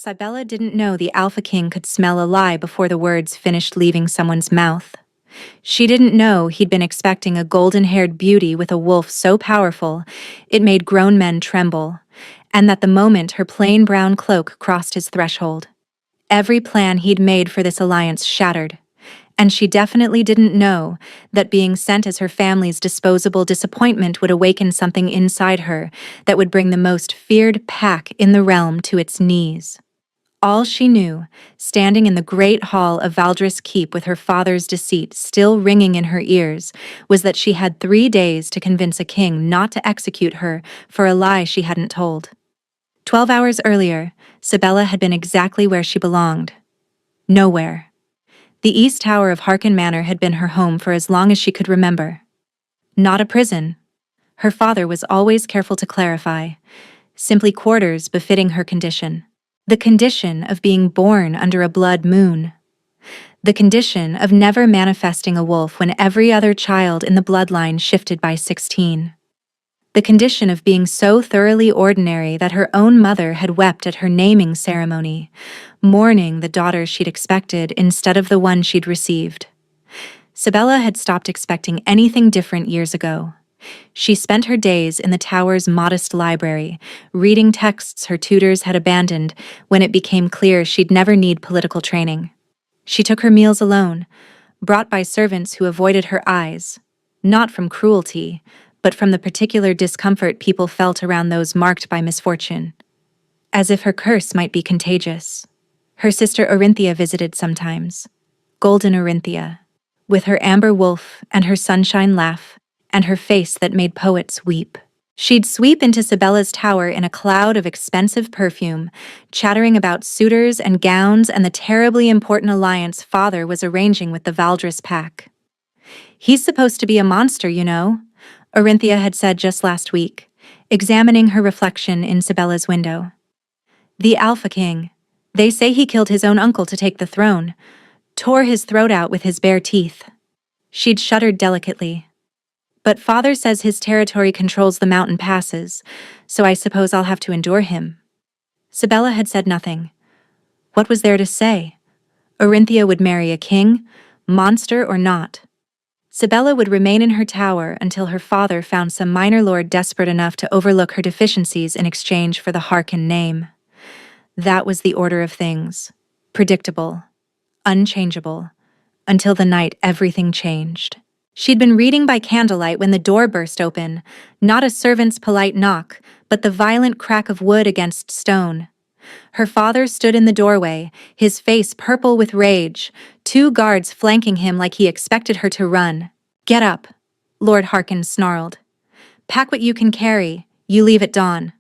Cybella didn't know the Alpha King could smell a lie before the words finished leaving someone's mouth. She didn't know he'd been expecting a golden-haired beauty with a wolf so powerful it made grown men tremble, and that the moment her plain brown cloak crossed his threshold, every plan he'd made for this alliance shattered. And she definitely didn't know that being sent as her family's disposable disappointment would awaken something inside her that would bring the most feared pack in the realm to its knees. All she knew, standing in the great hall of Valdris Keep with her father's deceit still ringing in her ears, was that she had 3 days to convince a king not to execute her for a lie she hadn't told. 12 hours earlier, Cybella had been exactly where she belonged. Nowhere. The East Tower of Harken Manor had been her home for as long as she could remember. Not a prison. Her father was always careful to clarify. Simply quarters befitting her condition. The condition of being born under a blood moon. The condition of never manifesting a wolf when every other child in the bloodline shifted by 16. The condition of being so thoroughly ordinary that her own mother had wept at her naming ceremony, mourning the daughter she'd expected instead of the one she'd received. Cybella had stopped expecting anything different years ago. She spent her days in the tower's modest library, reading texts her tutors had abandoned when it became clear she'd never need political training. She took her meals alone, brought by servants who avoided her eyes, not from cruelty, but from the particular discomfort people felt around those marked by misfortune. As if her curse might be contagious. Her sister Orinthia visited sometimes. Golden Orinthia, with her amber wolf and her sunshine laugh, and her face that made poets weep. She'd sweep into Cybella's tower in a cloud of expensive perfume, chattering about suitors and gowns and the terribly important alliance father was arranging with the Valdris pack. "He's supposed to be a monster, you know," Orinthia had said just last week, examining her reflection in Cybella's window. "The Alpha King. They say he killed his own uncle to take the throne, tore his throat out with his bare teeth." She'd shuddered delicately. "But father says his territory controls the mountain passes, so I suppose I'll have to endure him." Cybella had said nothing. What was there to say? Orinthia would marry a king, monster or not. Cybella would remain in her tower until her father found some minor lord desperate enough to overlook her deficiencies in exchange for the Harken name. That was the order of things. Predictable. Unchangeable. Until the night everything changed. She'd been reading by candlelight when the door burst open, not a servant's polite knock, but the violent crack of wood against stone. Her father stood in the doorway, his face purple with rage, 2 guards flanking him like he expected her to run. "Get up," Lord Harken snarled. "Pack what you can carry, you leave at dawn."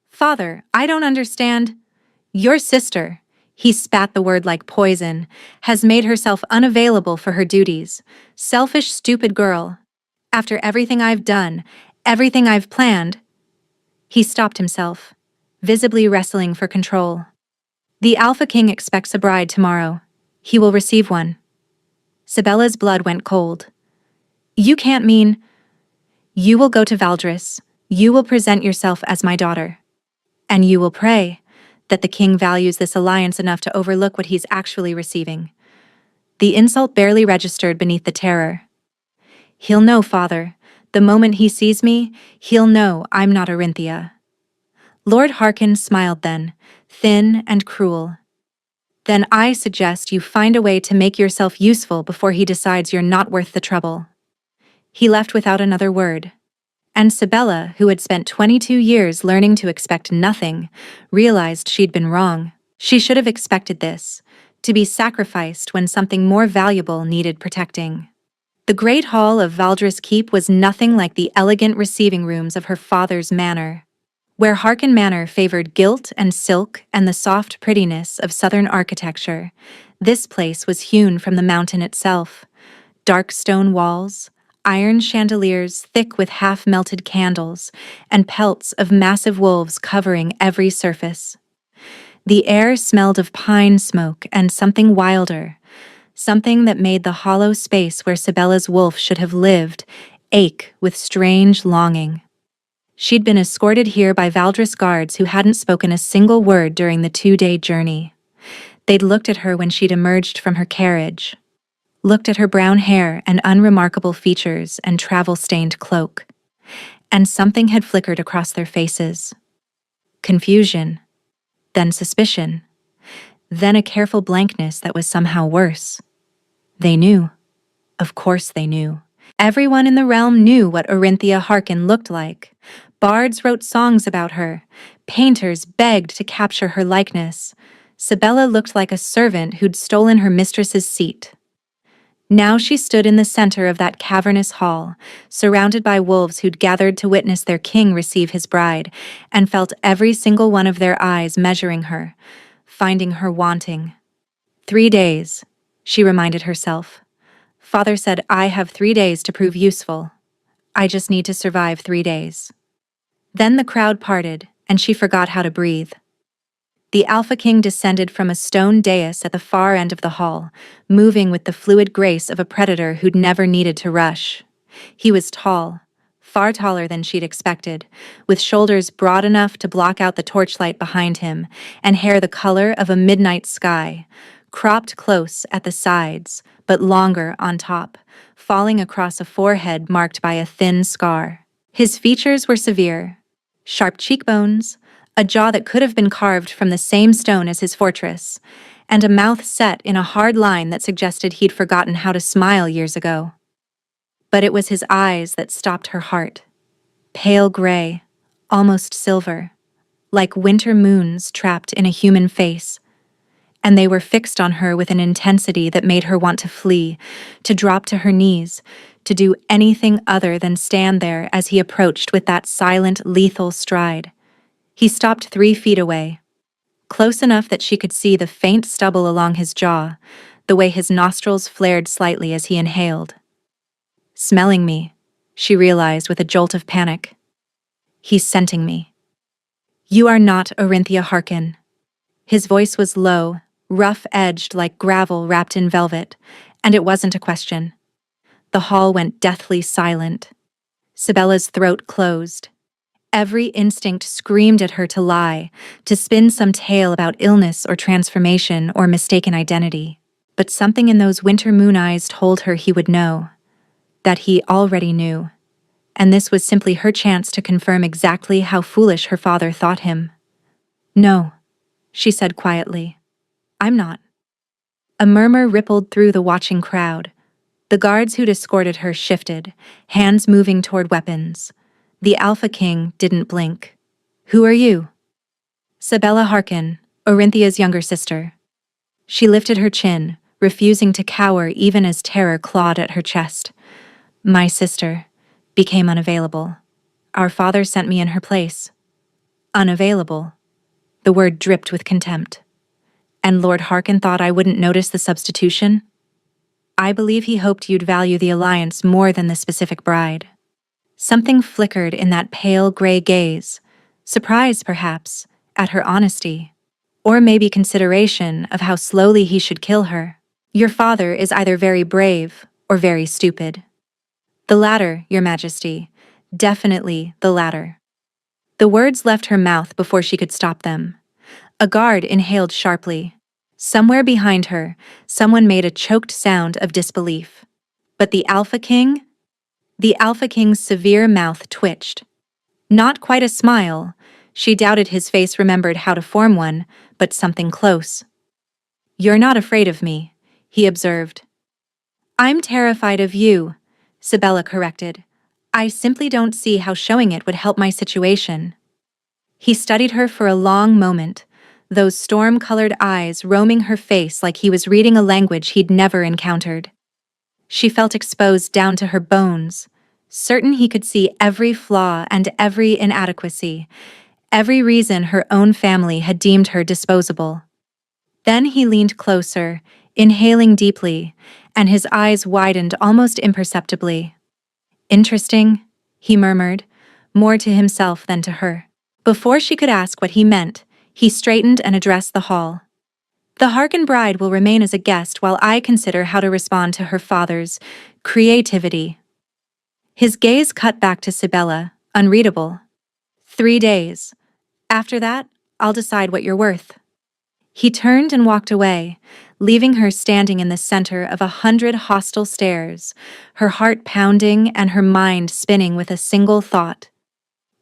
"Father, I don't understand." "Your sister," he spat the word like poison, "has made herself unavailable for her duties. Selfish, stupid girl. After everything I've done, everything I've planned." He stopped himself, visibly wrestling for control. "The Alpha King expects a bride tomorrow. He will receive one." Cybella's blood went cold. "You can't mean—" "You will go to Valdris. You will present yourself as my daughter. And you will pray that the king values this alliance enough to overlook what he's actually receiving." The insult barely registered beneath the terror. "He'll know, father. The moment he sees me, he'll know I'm not Orinthia." Lord Harken smiled then, thin and cruel. "Then I suggest you find a way to make yourself useful before he decides you're not worth the trouble." He left without another word. And Cybella, who had spent 22 years learning to expect nothing, realized she'd been wrong. She should have expected this, to be sacrificed when something more valuable needed protecting. The great hall of Valdris Keep was nothing like the elegant receiving rooms of her father's manor. Where Harken Manor favored gilt and silk and the soft prettiness of southern architecture, this place was hewn from the mountain itself. Dark stone walls, iron chandeliers thick with half-melted candles, and pelts of massive wolves covering every surface. The air smelled of pine smoke and something wilder, something that made the hollow space where Cybella's wolf should have lived ache with strange longing. She'd been escorted here by Valdris guards who hadn't spoken a single word during the 2-day journey. They'd looked at her when she'd emerged from her carriage, looked at her brown hair and unremarkable features and travel-stained cloak, and something had flickered across their faces. Confusion, then suspicion, then a careful blankness that was somehow worse. They knew. Of course they knew. Everyone in the realm knew what Orinthia Harkin looked like. Bards wrote songs about her. Painters begged to capture her likeness. Sibella looked like a servant who'd stolen her mistress's seat. Now she stood in the center of that cavernous hall, surrounded by wolves who'd gathered to witness their king receive his bride, and felt every single one of their eyes measuring her, finding her wanting. 3 days, she reminded herself. Father said I have 3 days to prove useful. I just need to survive 3 days. Then the crowd parted, and she forgot how to breathe. The Alpha King descended from a stone dais at the far end of the hall, moving with the fluid grace of a predator who'd never needed to rush. He was tall, far taller than she'd expected, with shoulders broad enough to block out the torchlight behind him, and hair the color of a midnight sky, cropped close at the sides, but longer on top, falling across a forehead marked by a thin scar. His features were severe. Sharp cheekbones, a jaw that could have been carved from the same stone as his fortress, and a mouth set in a hard line that suggested he'd forgotten how to smile years ago. But it was his eyes that stopped her heart. Pale gray, almost silver, like winter moons trapped in a human face, and they were fixed on her with an intensity that made her want to flee, to drop to her knees, to do anything other than stand there as he approached with that silent, lethal stride. He stopped 3 feet away, close enough that she could see the faint stubble along his jaw, the way his nostrils flared slightly as he inhaled. Smelling me, she realized with a jolt of panic. He's scenting me. You are not Orinthia Harkin. His voice was low, rough-edged like gravel wrapped in velvet, and it wasn't a question. The hall went deathly silent. Sibella's throat closed. Every instinct screamed at her to lie, to spin some tale about illness or transformation or mistaken identity. But something in those winter moon eyes told her he would know, that he already knew, and this was simply her chance to confirm exactly how foolish her father thought him. No, she said quietly. I'm not. A murmur rippled through the watching crowd. The guards who'd escorted her shifted, hands moving toward weapons. The Alpha King didn't blink. Who are you? Sibella Harkin, Orinthia's younger sister. She lifted her chin, refusing to cower even as terror clawed at her chest. My sister became unavailable. Our father sent me in her place. Unavailable. The word dripped with contempt. And Lord Harkin thought I wouldn't notice the substitution? I believe he hoped you'd value the alliance more than the specific bride. Something flickered in that pale gray gaze, surprise perhaps, at her honesty, or maybe consideration of how slowly he should kill her. Your father is either very brave or very stupid. The latter, Your Majesty, definitely the latter. The words left her mouth before she could stop them. A guard inhaled sharply. Somewhere behind her, someone made a choked sound of disbelief. But the Alpha King? The Alpha King's severe mouth twitched. Not quite a smile. She doubted his face remembered how to form one, but something close. You're not afraid of me, he observed. I'm terrified of you, Sibella corrected. I simply don't see how showing it would help my situation. He studied her for a long moment, those storm-colored eyes roaming her face like he was reading a language he'd never encountered. She felt exposed down to her bones, certain he could see every flaw and every inadequacy, every reason her own family had deemed her disposable. Then he leaned closer, inhaling deeply, and his eyes widened almost imperceptibly. Interesting, he murmured, more to himself than to her. Before she could ask what he meant, he straightened and addressed the hall. The Harkin bride will remain as a guest while I consider how to respond to her father's creativity. His gaze cut back to Sibella, unreadable. 3 days. After that, I'll decide what you're worth." He turned and walked away, leaving her standing in the center of 100 hostile stares, her heart pounding and her mind spinning with a single thought.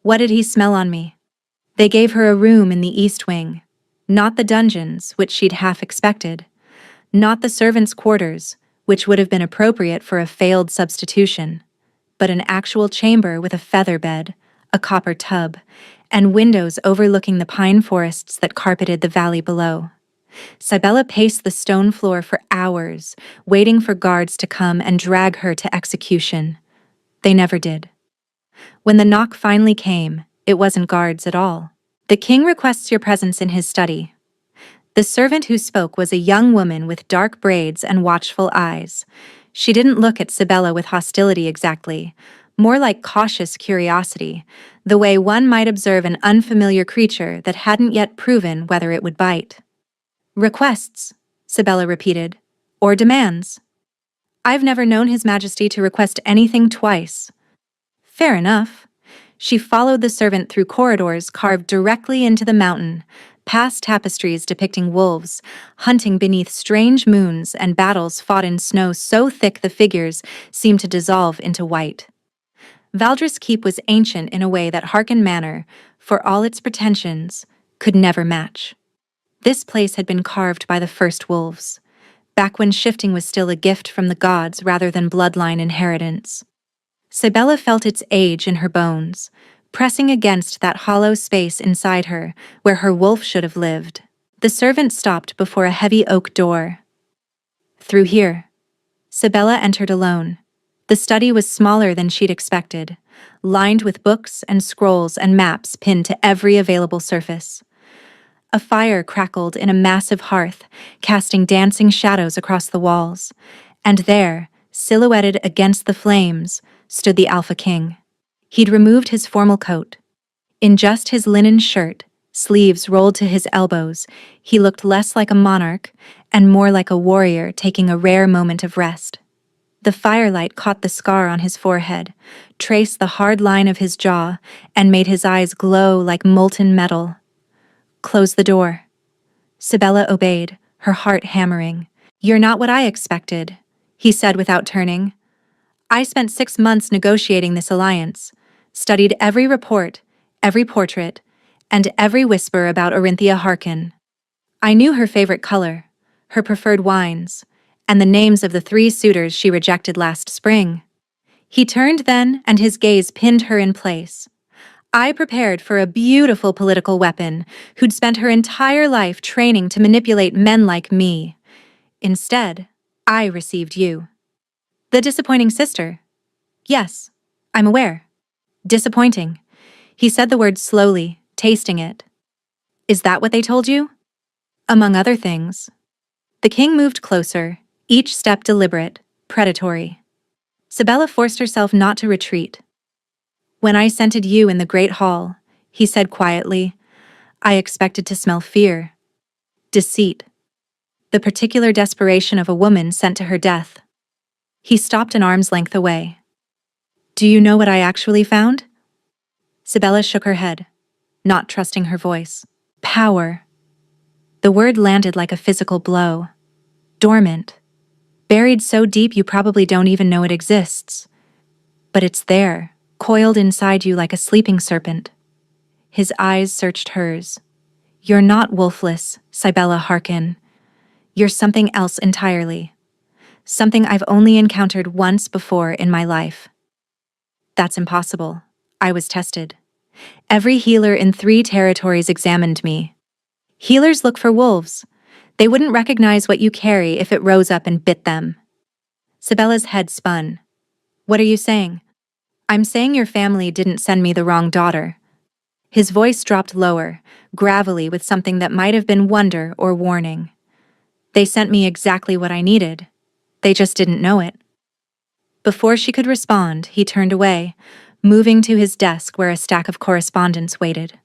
What did he smell on me? They gave her a room in the East Wing. Not the dungeons, which she'd half expected. Not the servants' quarters, which would have been appropriate for a failed substitution, but an actual chamber with a feather bed, a copper tub, and windows overlooking the pine forests that carpeted the valley below. Cybele paced the stone floor for hours, waiting for guards to come and drag her to execution. They never did. When the knock finally came, it wasn't guards at all. "The king requests your presence in his study." The servant who spoke was a young woman with dark braids and watchful eyes. She didn't look at Cybele with hostility exactly, more like cautious curiosity, the way one might observe an unfamiliar creature that hadn't yet proven whether it would bite. "Requests," Cybele repeated, "or demands. I've never known His Majesty to request anything twice." "Fair enough." She followed the servant through corridors carved directly into the mountain, past tapestries depicting wolves, hunting beneath strange moons, and battles fought in snow so thick the figures seemed to dissolve into white. Valdres Keep was ancient in a way that Harken Manor, for all its pretensions, could never match. This place had been carved by the first wolves, back when shifting was still a gift from the gods rather than bloodline inheritance. Cybele felt its age in her bones, pressing against that hollow space inside her where her wolf should have lived. The servant stopped before a heavy oak door. "Through here." Cybele entered alone. The study was smaller than she'd expected, lined with books and scrolls and maps pinned to every available surface. A fire crackled in a massive hearth, casting dancing shadows across the walls, and there, silhouetted against the flames, stood the Alpha King. He'd removed his formal coat. In just his linen shirt, sleeves rolled to his elbows, he looked less like a monarch and more like a warrior taking a rare moment of rest. The firelight caught the scar on his forehead, traced the hard line of his jaw, and made his eyes glow like molten metal. "Close the door." Cybele obeyed, her heart hammering. "You're not what I expected," he said without turning. "I spent 6 months negotiating this alliance, studied every report, every portrait, and every whisper about Orinthia Harken. I knew her favorite color, her preferred wines, and the names of the 3 suitors she rejected last spring." He turned then, and his gaze pinned her in place. "I prepared for a beautiful political weapon who'd spent her entire life training to manipulate men like me. Instead, I received you." "The disappointing sister." "Yes, I'm aware. Disappointing." He said the word slowly, tasting it. "Is that what they told you?" "Among other things." The king moved closer, each step deliberate, predatory. Cybele forced herself not to retreat. "When I scented you in the Great Hall," he said quietly, "I expected to smell fear, deceit, the particular desperation of a woman sent to her death." He stopped an arm's length away. "Do you know what I actually found?" Cybele shook her head, not trusting her voice. "Power." The word landed like a physical blow. Dormant. Buried so deep you probably don't even know it exists. But it's there, coiled inside you like a sleeping serpent. His eyes searched hers. "You're not wolfless, Cybele Harken. You're something else entirely. Something I've only encountered once before in my life." "That's impossible." I was tested. Every healer in 3 territories examined me. Healers look for wolves. They wouldn't recognize what you carry if it rose up and bit them. Cybele's head spun. "What are you saying?" "I'm saying your family didn't send me the wrong daughter." His voice dropped lower, gravelly with something that might have been wonder or warning. "They sent me exactly what I needed. They just didn't know it." Before she could respond, he turned away, moving to his desk where a stack of correspondence waited.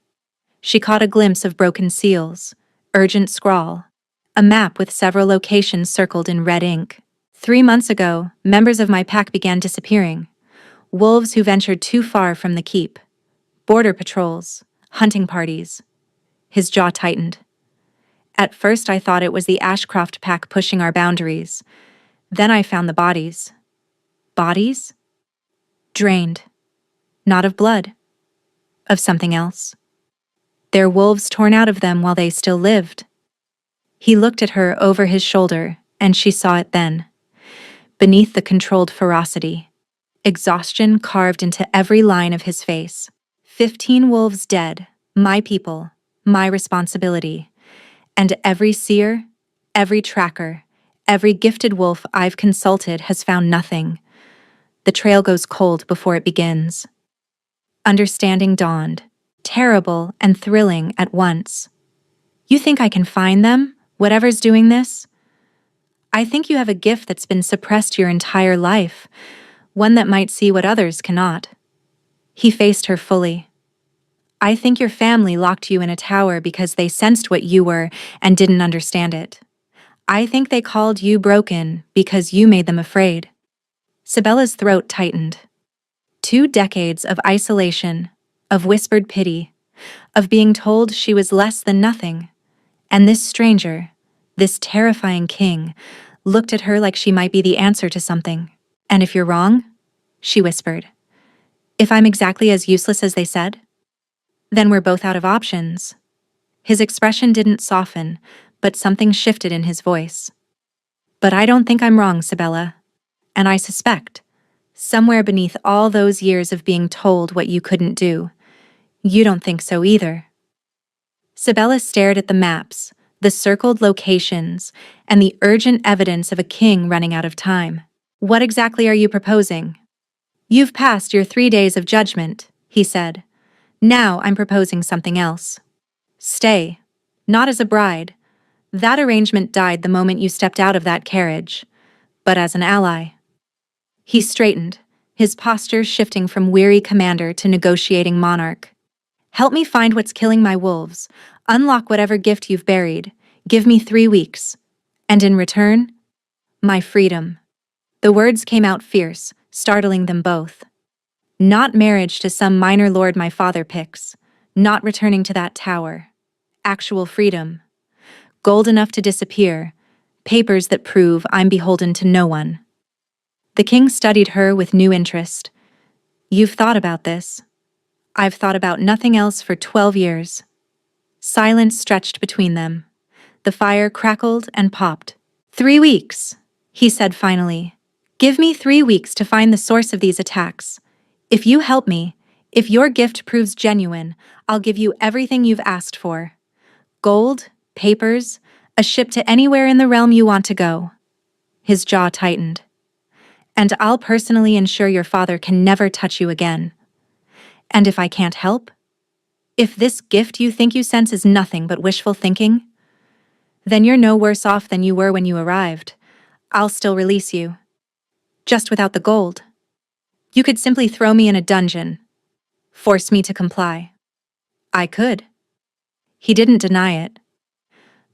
She caught a glimpse of broken seals, urgent scrawl, a map with several locations circled in red ink. 3 months ago, members of my pack began disappearing. Wolves who ventured too far from the keep. Border patrols, hunting parties. His jaw tightened. At first I thought it was the Ashcroft pack pushing our boundaries. Then I found the bodies. Bodies? Drained. Not of blood. Of something else. Their wolves torn out of them while they still lived. He looked at her over his shoulder, and she saw it then. Beneath the controlled ferocity, exhaustion carved into every line of his face. 15 wolves dead, my people, my responsibility. And every seer, every tracker, every gifted wolf I've consulted has found nothing. The trail goes cold before it begins. Understanding dawned, terrible and thrilling at once. You think I can find them, whatever's doing this? I think you have a gift that's been suppressed your entire life, one that might see what others cannot. He faced her fully. I think your family locked you in a tower because they sensed what you were and didn't understand it. I think they called you broken because you made them afraid. Sabella's throat tightened. 2 decades of isolation, of whispered pity, of being told she was less than nothing. And this stranger, this terrifying king, looked at her like she might be the answer to something. And if you're wrong, she whispered, if I'm exactly as useless as they said, then we're both out of options. His expression didn't soften, but something shifted in his voice. But I don't think I'm wrong, Sabella. And I suspect, somewhere beneath all those years of being told what you couldn't do, you don't think so either. Sabella stared at the maps, the circled locations, and the urgent evidence of a king running out of time. What exactly are you proposing? You've passed your 3 days of judgment, he said. Now I'm proposing something else. Stay. Not as a bride. That arrangement died the moment you stepped out of that carriage, but as an ally. He straightened, his posture shifting from weary commander to negotiating monarch. Help me find what's killing my wolves, unlock whatever gift you've buried, give me 3 weeks. And in return, my freedom. The words came out fierce, startling them both. Not marriage to some minor lord my father picks, not returning to that tower. Actual freedom. Gold enough to disappear, papers that prove I'm beholden to no one. The king studied her with new interest. You've thought about this. I've thought about nothing else for 12 years. Silence stretched between them. The fire crackled and popped. 3 weeks, he said finally. Give me 3 weeks to find the source of these attacks. If you help me, if your gift proves genuine, I'll give you everything you've asked for. Gold, papers, a ship to anywhere in the realm you want to go. His jaw tightened. And I'll personally ensure your father can never touch you again. And if I can't help? If this gift you think you sense is nothing but wishful thinking, then you're no worse off than you were when you arrived. I'll still release you. Just without the gold. You could simply throw me in a dungeon. Force me to comply. I could. He didn't deny it.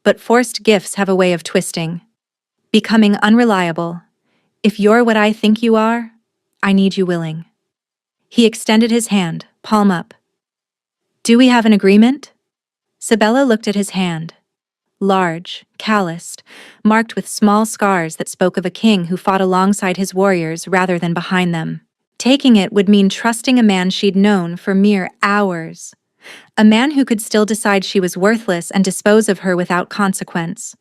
But forced gifts have a way of twisting. Becoming unreliable. If you're what I think you are, I need you willing. He extended his hand, palm up. Do we have an agreement? Sabella looked at his hand. Large, calloused, marked with small scars that spoke of a king who fought alongside his warriors rather than behind them. Taking it would mean trusting a man she'd known for mere hours. A man who could still decide she was worthless and dispose of her without consequence.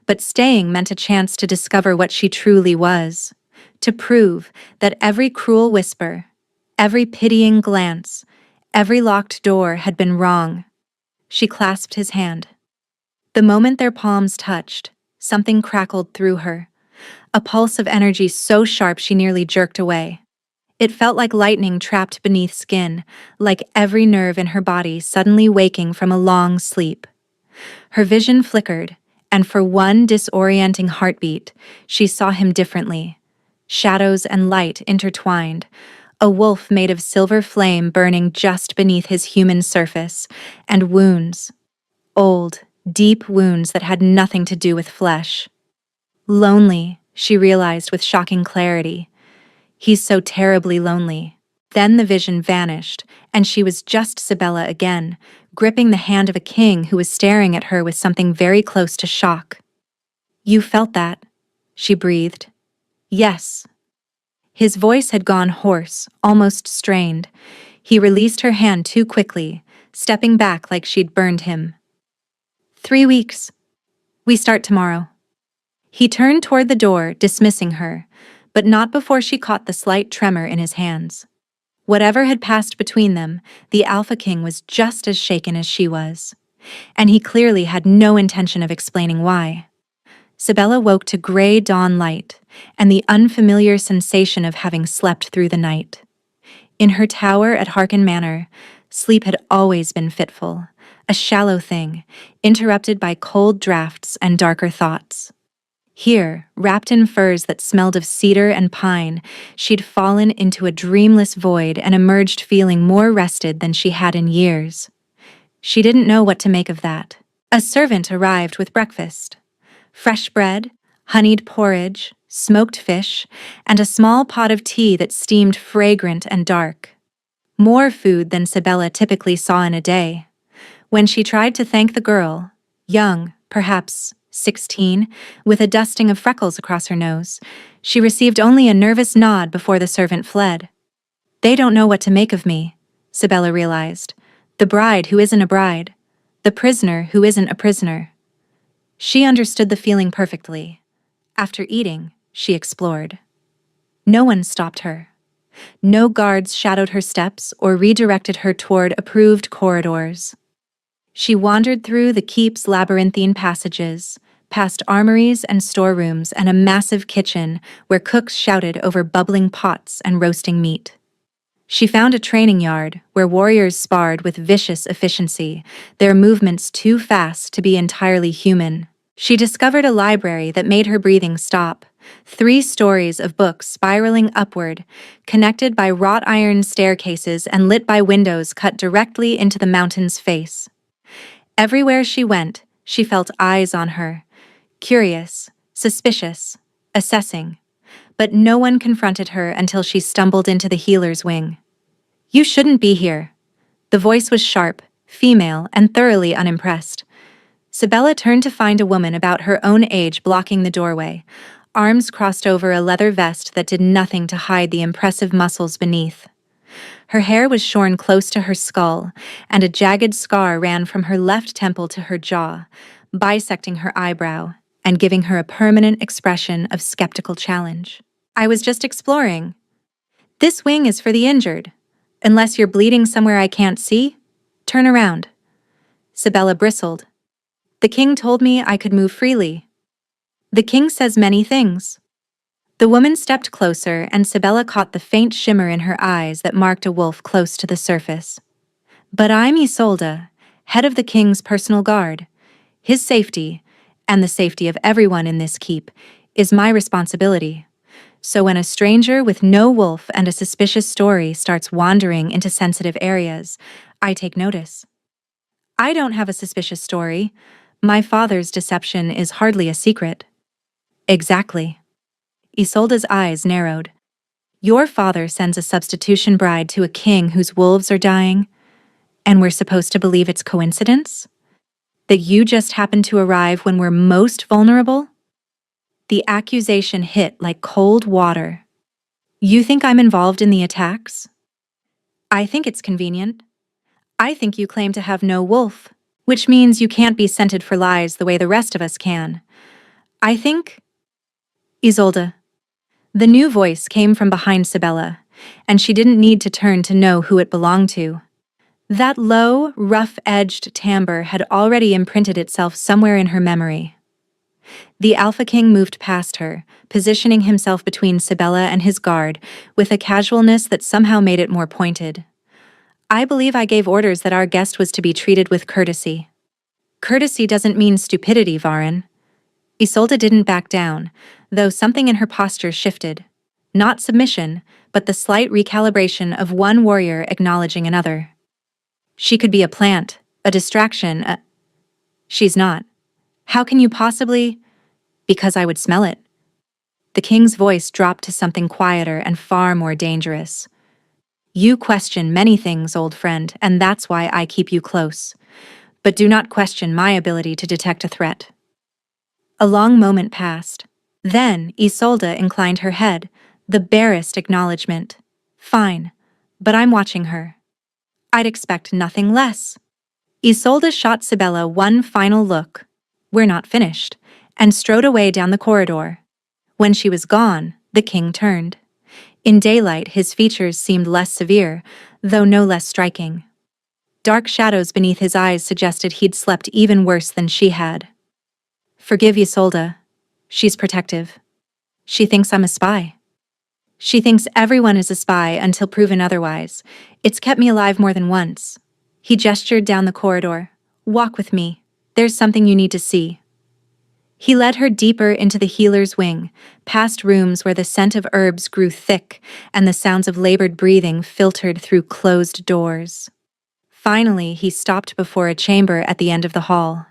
But staying meant a chance to discover what she truly was. To prove that every cruel whisper, every pitying glance, every locked door had been wrong. She clasped his hand. The moment their palms touched, something crackled through her. A pulse of energy so sharp she nearly jerked away. It felt like lightning trapped beneath skin, like every nerve in her body suddenly waking from a long sleep. Her vision flickered, and for one disorienting heartbeat, she saw him differently. Shadows and light intertwined, a wolf made of silver flame burning just beneath his human surface, and wounds. Old, deep wounds that had nothing to do with flesh. Lonely, she realized with shocking clarity. He's so terribly lonely. Then the vision vanished, and she was just Sibella again, gripping the hand of a king who was staring at her with something very close to shock. "You felt that?" she breathed. "Yes." His voice had gone hoarse, almost strained. He released her hand too quickly, stepping back like she'd burned him. 3 weeks. We start tomorrow." He turned toward the door, dismissing her, but not before she caught the slight tremor in his hands. Whatever had passed between them, the Alpha King was just as shaken as she was. And he clearly had no intention of explaining why. Sibella woke to gray dawn light, and the unfamiliar sensation of having slept through the night. In her tower at Harken Manor, sleep had always been fitful, a shallow thing, interrupted by cold draughts and darker thoughts. Here, wrapped in furs that smelled of cedar and pine, she'd fallen into a dreamless void and emerged feeling more rested than she had in years. She didn't know what to make of that. A servant arrived with breakfast. Fresh bread, honeyed porridge, smoked fish, and a small pot of tea that steamed fragrant and dark. More food than Sibella typically saw in a day. When she tried to thank the girl, young, perhaps 16, with a dusting of freckles across her nose, she received only a nervous nod before the servant fled. "They don't know what to make of me," Sibella realized. "The bride who isn't a bride. The prisoner who isn't a prisoner." She understood the feeling perfectly. After eating, she explored. No one stopped her. No guards shadowed her steps or redirected her toward approved corridors. She wandered through the keep's labyrinthine passages, past armories and storerooms and a massive kitchen where cooks shouted over bubbling pots and roasting meat. She found a training yard where warriors sparred with vicious efficiency, their movements too fast to be entirely human. She discovered a library that made her breathing stop, 3 stories of books spiraling upward, connected by wrought iron staircases and lit by windows cut directly into the mountain's face. Everywhere she went, she felt eyes on her, curious, suspicious, assessing. But no one confronted her until she stumbled into the healer's wing. "You shouldn't be here." The voice was sharp, female, and thoroughly unimpressed. Sibella turned to find a woman about her own age blocking the doorway, arms crossed over a leather vest that did nothing to hide the impressive muscles beneath. Her hair was shorn close to her skull, and a jagged scar ran from her left temple to her jaw, bisecting her eyebrow and giving her a permanent expression of skeptical challenge. "I was just exploring. This wing is for the injured. Unless you're bleeding somewhere I can't see, turn around." Sibella bristled. "The king told me I could move freely." "The king says many things." The woman stepped closer, and Sibella caught the faint shimmer in her eyes that marked a wolf close to the surface. "But I'm Isolde, head of the king's personal guard. His safety, and the safety of everyone in this keep, is my responsibility. So when a stranger with no wolf and a suspicious story starts wandering into sensitive areas, I take notice." "I don't have a suspicious story. My father's deception is hardly a secret." "Exactly." Isolde's eyes narrowed. "Your father sends a substitution bride to a king whose wolves are dying, and we're supposed to believe it's coincidence? That you just happened to arrive when we're most vulnerable?" The accusation hit like cold water. "You think I'm involved in the attacks?" "I think it's convenient. I think you claim to have no wolf, which means you can't be scented for lies the way the rest of us can. I think—" "Isolde." The new voice came from behind Sibella, and she didn't need to turn to know who it belonged to. That low, rough-edged timbre had already imprinted itself somewhere in her memory. The Alpha King moved past her, positioning himself between Sibella and his guard, with a casualness that somehow made it more pointed. "I believe I gave orders that our guest was to be treated with courtesy." "Courtesy doesn't mean stupidity, Varen." Isolde didn't back down, though something in her posture shifted. Not submission, but the slight recalibration of one warrior acknowledging another. "She could be a plant, a distraction, She's not. How can you possibly—" "Because I would smell it." The king's voice dropped to something quieter and far more dangerous. You question many things, old friend, and that's why I keep you close. But do not question my ability to detect a threat. A long moment passed. Then Isolde inclined her head, the barest acknowledgement. Fine, but I'm watching her. I'd expect nothing less. Isolde shot Sibella one final look. We're not finished, and strode away down the corridor. When she was gone, the king turned. In daylight, his features seemed less severe, though no less striking. Dark shadows beneath his eyes suggested he'd slept even worse than she had. Forgive Isolde. She's protective. She thinks I'm a spy. She thinks everyone is a spy until proven otherwise. It's kept me alive more than once. He gestured down the corridor. Walk with me. There's something you need to see. He led her deeper into the healer's wing, past rooms where the scent of herbs grew thick and the sounds of labored breathing filtered through closed doors. Finally, he stopped before a chamber at the end of the hall.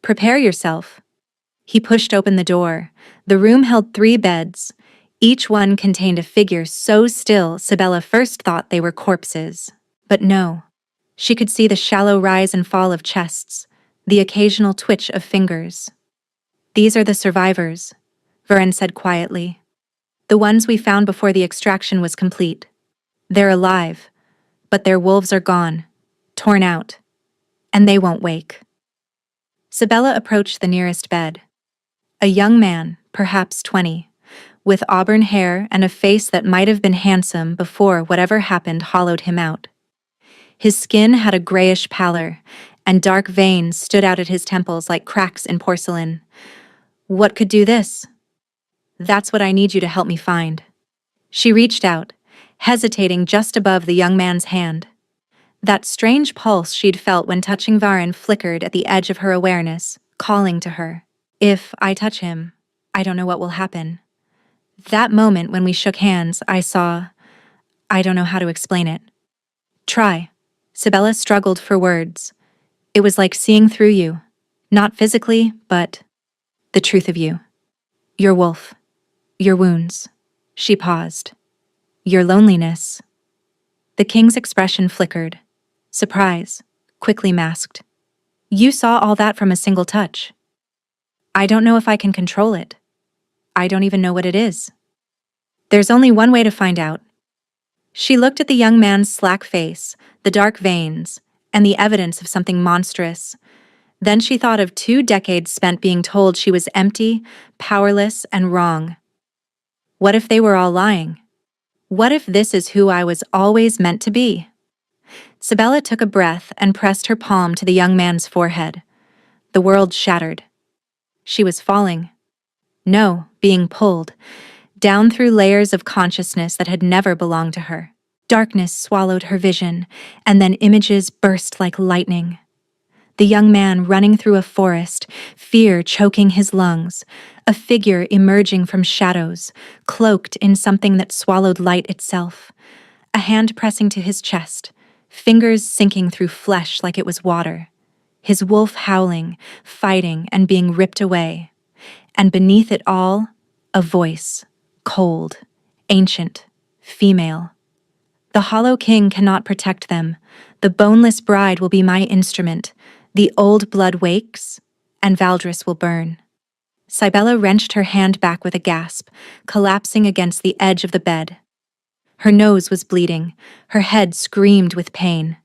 Prepare yourself. He pushed open the door. The room held 3 beds. Each one contained a figure so still Sibella first thought they were corpses. But no. She could see the shallow rise and fall of chests, the occasional twitch of fingers. These are the survivors, Varen said quietly. The ones we found before the extraction was complete. They're alive, but their wolves are gone, torn out, and they won't wake. Sibella approached the nearest bed. A young man, perhaps 20, with auburn hair and a face that might have been handsome before whatever happened hollowed him out. His skin had a grayish pallor, and dark veins stood out at his temples like cracks in porcelain. What could do this? That's what I need you to help me find. She reached out, hesitating just above the young man's hand. That strange pulse she'd felt when touching Varen flickered at the edge of her awareness, calling to her. If I touch him, I don't know what will happen. That moment when we shook hands, I don't know how to explain it. Try. Sibella struggled for words. It was like seeing through you. Not physically, but the truth of you. Your wolf. Your wounds. She paused. Your loneliness. The king's expression flickered. Surprise, quickly masked. You saw all that from a single touch. I don't know if I can control it. I don't even know what it is. There's only one way to find out. She looked at the young man's slack face, the dark veins, and the evidence of something monstrous. Then she thought of 2 decades spent being told she was empty, powerless, and wrong. What if they were all lying? What if this is who I was always meant to be? Sibella took a breath and pressed her palm to the young man's forehead. The world shattered. She was falling. No, being pulled, down through layers of consciousness that had never belonged to her. Darkness swallowed her vision, and then images burst like lightning. The young man running through a forest, fear choking his lungs, a figure emerging from shadows, cloaked in something that swallowed light itself, a hand pressing to his chest, fingers sinking through flesh like it was water, his wolf howling, fighting, and being ripped away, and beneath it all, a voice, cold, ancient, female. The Hollow King cannot protect them. The boneless bride will be my instrument. The old blood wakes, and Valdris will burn. Sibella wrenched her hand back with a gasp, collapsing against the edge of the bed. Her nose was bleeding, her head screamed with pain.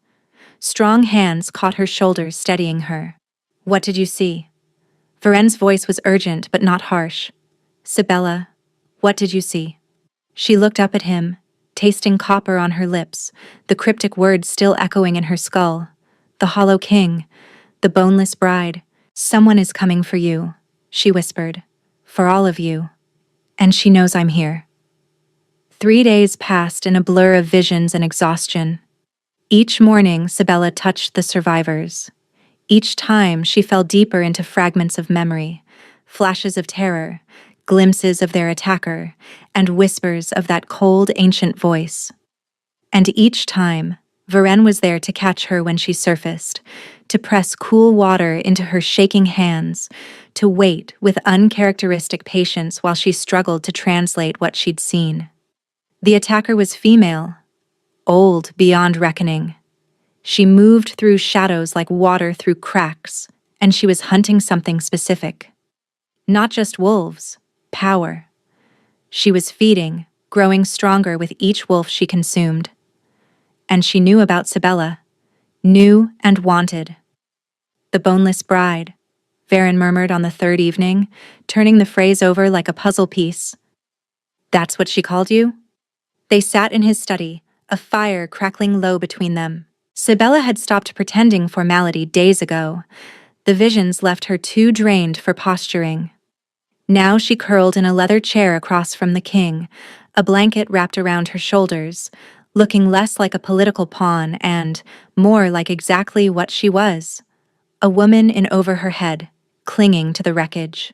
Strong hands caught her shoulders, steadying her. What did you see? Varen's voice was urgent but not harsh. Sibella, what did you see? She looked up at him, tasting copper on her lips, the cryptic words still echoing in her skull. The Hollow King, the boneless bride. Someone is coming for you, she whispered. For all of you. And she knows I'm here. 3 days passed in a blur of visions and exhaustion. Each morning, Sibella touched the survivors. Each time, she fell deeper into fragments of memory, flashes of terror, glimpses of their attacker, and whispers of that cold, ancient voice. And each time, Varen was there to catch her when she surfaced, to press cool water into her shaking hands, to wait with uncharacteristic patience while she struggled to translate what she'd seen. The attacker was female, old beyond reckoning. She moved through shadows like water through cracks, and she was hunting something specific. Not just wolves, power. She was feeding, growing stronger with each wolf she consumed. And she knew about Sibella, knew and wanted. The boneless bride, Varen murmured on the third evening, turning the phrase over like a puzzle piece. That's what she called you? They sat in his study, a fire crackling low between them. Sibella had stopped pretending formality days ago. The visions left her too drained for posturing. Now she curled in a leather chair across from the king, a blanket wrapped around her shoulders, looking less like a political pawn and more like exactly what she was. A woman in over her head, clinging to the wreckage.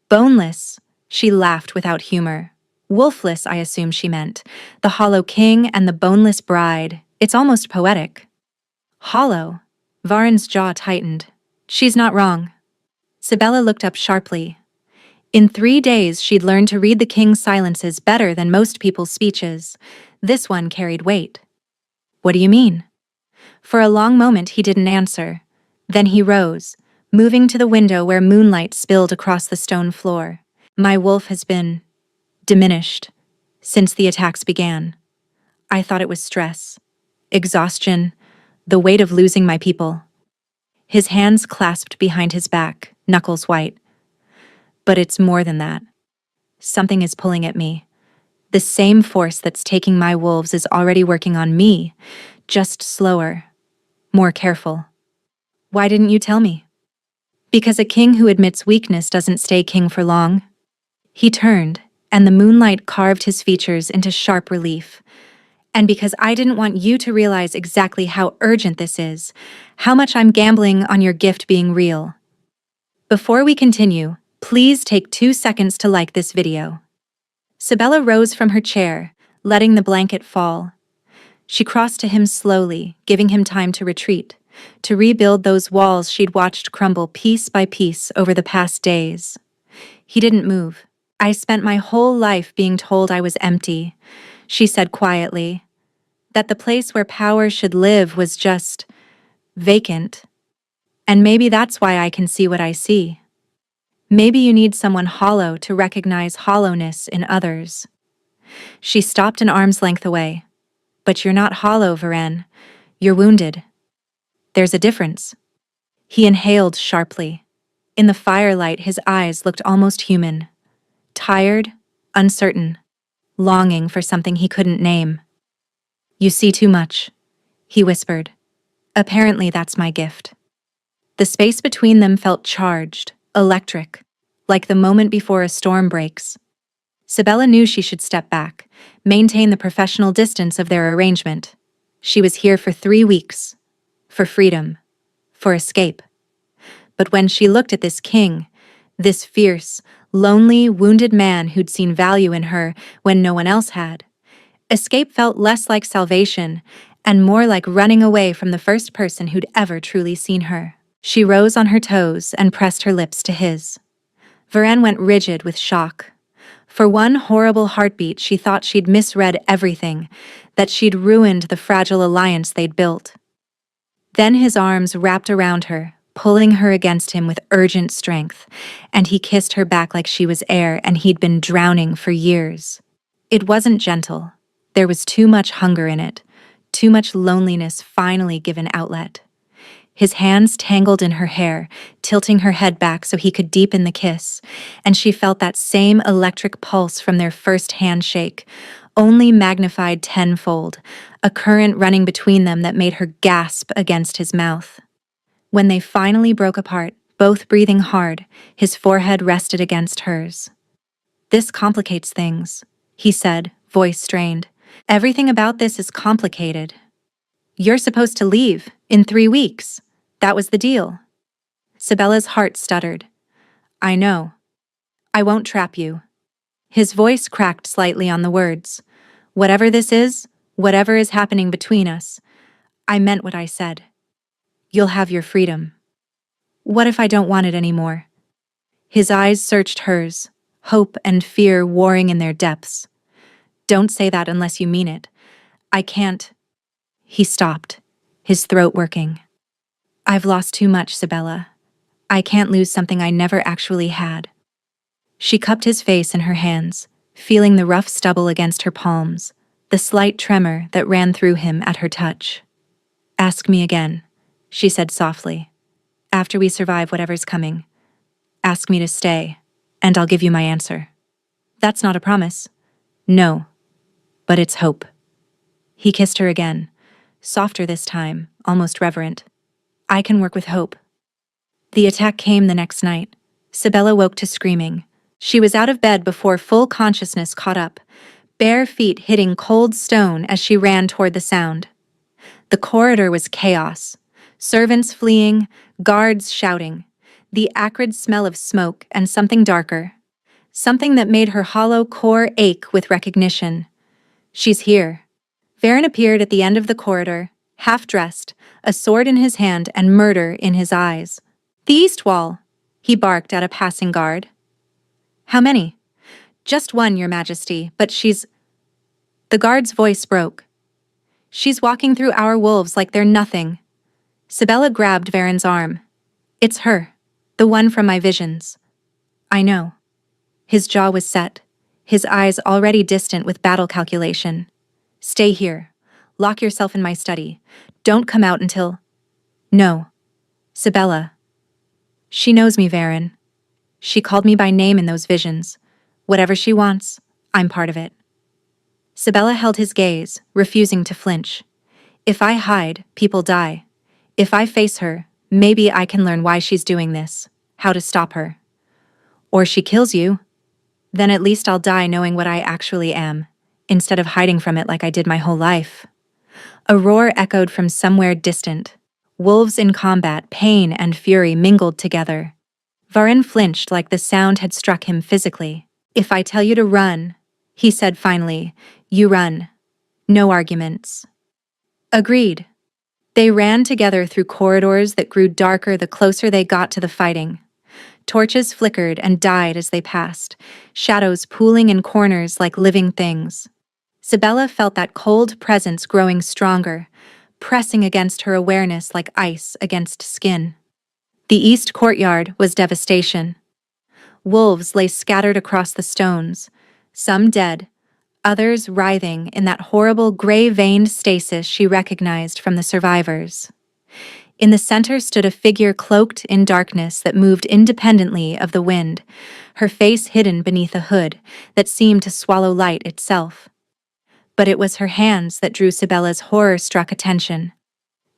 Boneless, she laughed without humor. Wolfless, I assume she meant. The hollow king and the boneless bride. It's almost poetic. Hollow. Varen's jaw tightened. She's not wrong. Sibella looked up sharply. In 3 days, she'd learned to read the king's silences better than most people's speeches. This one carried weight. What do you mean? For a long moment, he didn't answer. Then he rose, moving to the window where moonlight spilled across the stone floor. My wolf has been diminished since the attacks began. I thought it was stress, exhaustion, the weight of losing my people. His hands clasped behind his back, knuckles white. But it's more than that. Something is pulling at me. The same force that's taking my wolves is already working on me, just slower, more careful. Why didn't you tell me? Because a king who admits weakness doesn't stay king for long. He turned, and the moonlight carved his features into sharp relief. And because I didn't want you to realize exactly how urgent this is, how much I'm gambling on your gift being real. Before we continue, please take 2 seconds to like this video. Sibella rose from her chair, letting the blanket fall. She crossed to him slowly, giving him time to retreat, to rebuild those walls she'd watched crumble piece by piece over the past days. He didn't move. I spent my whole life being told I was empty, she said quietly, that the place where power should live was just vacant. And maybe that's why I can see what I see. Maybe you need someone hollow to recognize hollowness in others. She stopped an arm's length away. But you're not hollow, Varen. You're wounded. There's a difference. He inhaled sharply. In the firelight, his eyes looked almost human. Tired, uncertain, longing for something he couldn't name. You see too much, he whispered. Apparently that's my gift. The space between them felt charged, electric, like the moment before a storm breaks. Sibella knew she should step back, maintain the professional distance of their arrangement. She was here for 3 weeks. For freedom. For escape. But when she looked at this king, this fierce, lonely, wounded man who'd seen value in her when no one else had, escape felt less like salvation and more like running away from the first person who'd ever truly seen her. She rose on her toes and pressed her lips to his. Varen went rigid with shock. For one horrible heartbeat, she thought she'd misread everything, that she'd ruined the fragile alliance they'd built. Then his arms wrapped around her, pulling her against him with urgent strength, and he kissed her back like she was air and he'd been drowning for years. It wasn't gentle. There was too much hunger in it, too much loneliness finally given outlet. His hands tangled in her hair, tilting her head back so he could deepen the kiss, and she felt that same electric pulse from their first handshake, only magnified tenfold, a current running between them that made her gasp against his mouth. When they finally broke apart, both breathing hard, his forehead rested against hers. This complicates things, he said, voice strained. Everything about this is complicated. You're supposed to leave in 3 weeks. That was the deal. Sibella's heart stuttered. I know. I won't trap you. His voice cracked slightly on the words. Whatever this is, whatever is happening between us, I meant what I said. You'll have your freedom. What if I don't want it anymore? His eyes searched hers, hope and fear warring in their depths. Don't say that unless you mean it. I can't. He stopped, his throat working. I've lost too much, Sibella. I can't lose something I never actually had. She cupped his face in her hands, feeling the rough stubble against her palms, the slight tremor that ran through him at her touch. Ask me again, she said softly. After we survive whatever's coming, ask me to stay, and I'll give you my answer. That's not a promise. No, but it's hope. He kissed her again, softer this time, almost reverent. I can work with hope. The attack came the next night. Sibella woke to screaming. She was out of bed before full consciousness caught up, bare feet hitting cold stone as she ran toward the sound. The corridor was chaos. Servants fleeing, guards shouting, the acrid smell of smoke and something darker. Something that made her hollow core ache with recognition. She's here. Varen appeared at the end of the corridor, half-dressed, a sword in his hand and murder in his eyes. The east wall, he barked at a passing guard. How many? Just one, Your Majesty, but she's... The guard's voice broke. She's walking through our wolves like they're nothing. Sibella grabbed Varen's arm. It's her, the one from my visions. I know. His jaw was set, his eyes already distant with battle calculation. Stay here. Lock yourself in my study. Don't come out until... No. Sibella. She knows me, Varen. She called me by name in those visions. Whatever she wants, I'm part of it. Sibella held his gaze, refusing to flinch. If I hide, people die. If I face her, maybe I can learn why she's doing this, how to stop her. Or she kills you. Then at least I'll die knowing what I actually am, instead of hiding from it like I did my whole life. A roar echoed from somewhere distant. Wolves in combat, pain and fury mingled together. Varen flinched like the sound had struck him physically. If I tell you to run, he said finally, you run. No arguments. Agreed. They ran together through corridors that grew darker the closer they got to the fighting. Torches flickered and died as they passed, shadows pooling in corners like living things. Sibella felt that cold presence growing stronger, pressing against her awareness like ice against skin. The east courtyard was devastation. Wolves lay scattered across the stones, some dead, others writhing in that horrible gray-veined stasis she recognized from the survivors. In the center stood a figure cloaked in darkness that moved independently of the wind, her face hidden beneath a hood that seemed to swallow light itself. But it was her hands that drew Sibella's horror-struck attention.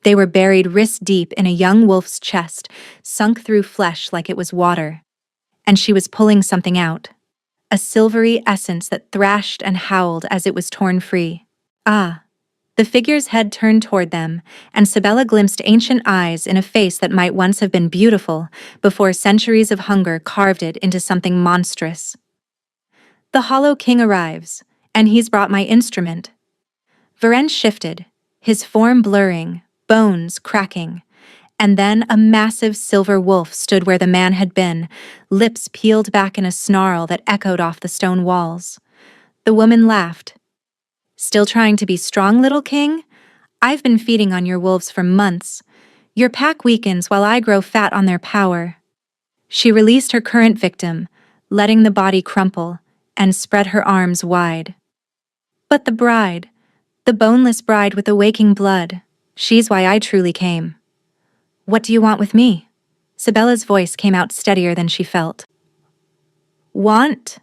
They were buried wrist-deep in a young wolf's chest, sunk through flesh like it was water. And she was pulling something out. A silvery essence that thrashed and howled as it was torn free. Ah! The figure's head turned toward them, and Sibella glimpsed ancient eyes in a face that might once have been beautiful before centuries of hunger carved it into something monstrous. The Hollow King arrives, and he's brought my instrument. Varen shifted, his form blurring, bones cracking, and then a massive silver wolf stood where the man had been, lips peeled back in a snarl that echoed off the stone walls. The woman laughed. Still trying to be strong, little king? I've been feeding on your wolves for months. Your pack weakens while I grow fat on their power. She released her current victim, letting the body crumple, and spread her arms wide. But the bride, the boneless bride with the waking blood, she's why I truly came. What do you want with me? Sibella's voice came out steadier than she felt. Want?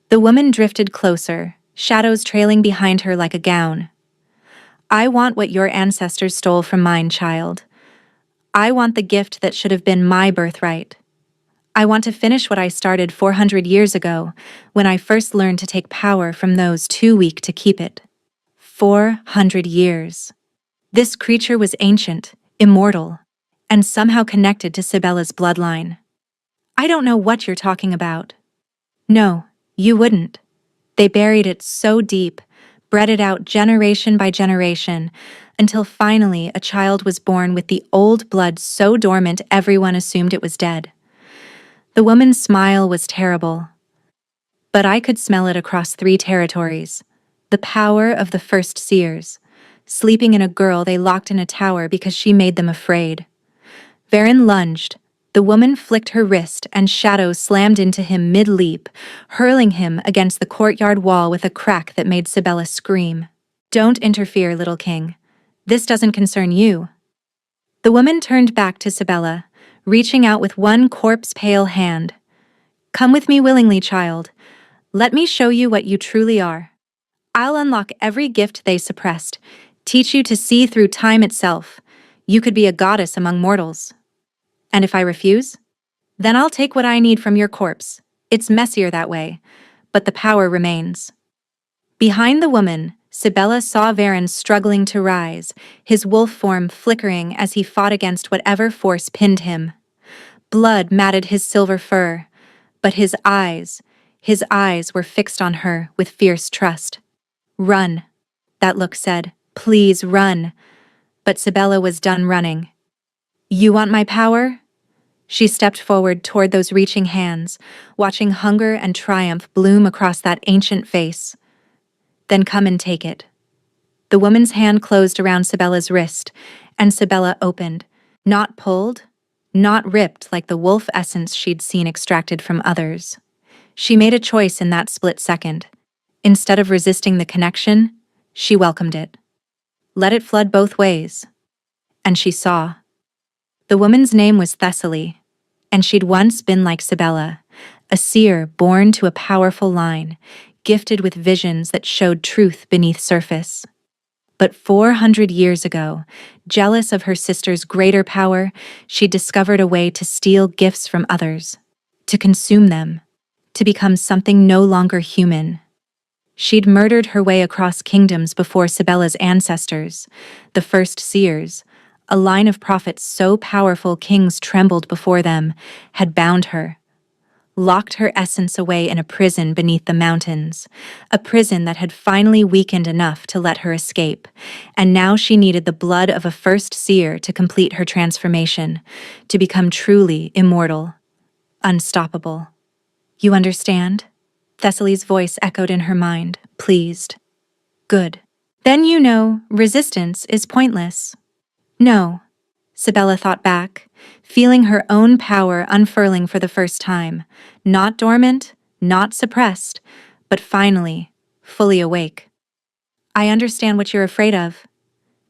The woman drifted closer, shadows trailing behind her like a gown. I want what your ancestors stole from mine, child. I want the gift that should have been my birthright. I want to finish what I started 400 years ago, when I first learned to take power from those too weak to keep it. 400 years. This creature was ancient, immortal, and somehow connected to Sibella's bloodline. I don't know what you're talking about. No, you wouldn't. They buried it so deep, bred it out generation by generation, until finally a child was born with the old blood so dormant everyone assumed it was dead. The woman's smile was terrible. But I could smell it across 3 territories. The power of the first seers. sleeping in a girl they locked in a tower because she made them afraid. Varen lunged. The woman flicked her wrist and Shadow slammed into him mid-leap, hurling him against the courtyard wall with a crack that made Sibella scream. "Don't interfere, little king. This doesn't concern you." The woman turned back to Sibella, reaching out with one corpse-pale hand. "Come with me willingly, child. Let me show you what you truly are. I'll unlock every gift they suppressed, teach you to see through time itself. You could be a goddess among mortals. And if I refuse? Then I'll take what I need from your corpse. It's messier that way, but the power remains." Behind the woman, Sibella saw Varen struggling to rise, his wolf form flickering as he fought against whatever force pinned him. Blood matted his silver fur, but his eyes were fixed on her with fierce trust. "Run," that look said. "Please run." But Sibella was done running. "You want my power?" She stepped forward toward those reaching hands, watching hunger and triumph bloom across that ancient face. "Then come and take it." The woman's hand closed around Sibella's wrist, and Sibella opened, not pulled, not ripped like the wolf essence she'd seen extracted from others. She made a choice in that split second. Instead of resisting the connection, she welcomed it. Let it flood both ways. And she saw. The woman's name was Thessaly, and she'd once been like Sibella, a seer born to a powerful line, gifted with visions that showed truth beneath surface. But 400 years ago, jealous of her sister's greater power, she discovered a way to steal gifts from others, to consume them, to become something no longer human. She'd murdered her way across kingdoms before Sibella's ancestors, the first seers, a line of prophets so powerful kings trembled before them, had bound her, locked her essence away in a prison beneath the mountains, a prison that had finally weakened enough to let her escape, and now she needed the blood of a first seer to complete her transformation, to become truly immortal, unstoppable. "You understand?" Thessaly's voice echoed in her mind, pleased. "Good. Then you know resistance is pointless." "No," Sibella thought back, feeling her own power unfurling for the first time, not dormant, not suppressed, but finally, fully awake. "I understand what you're afraid of."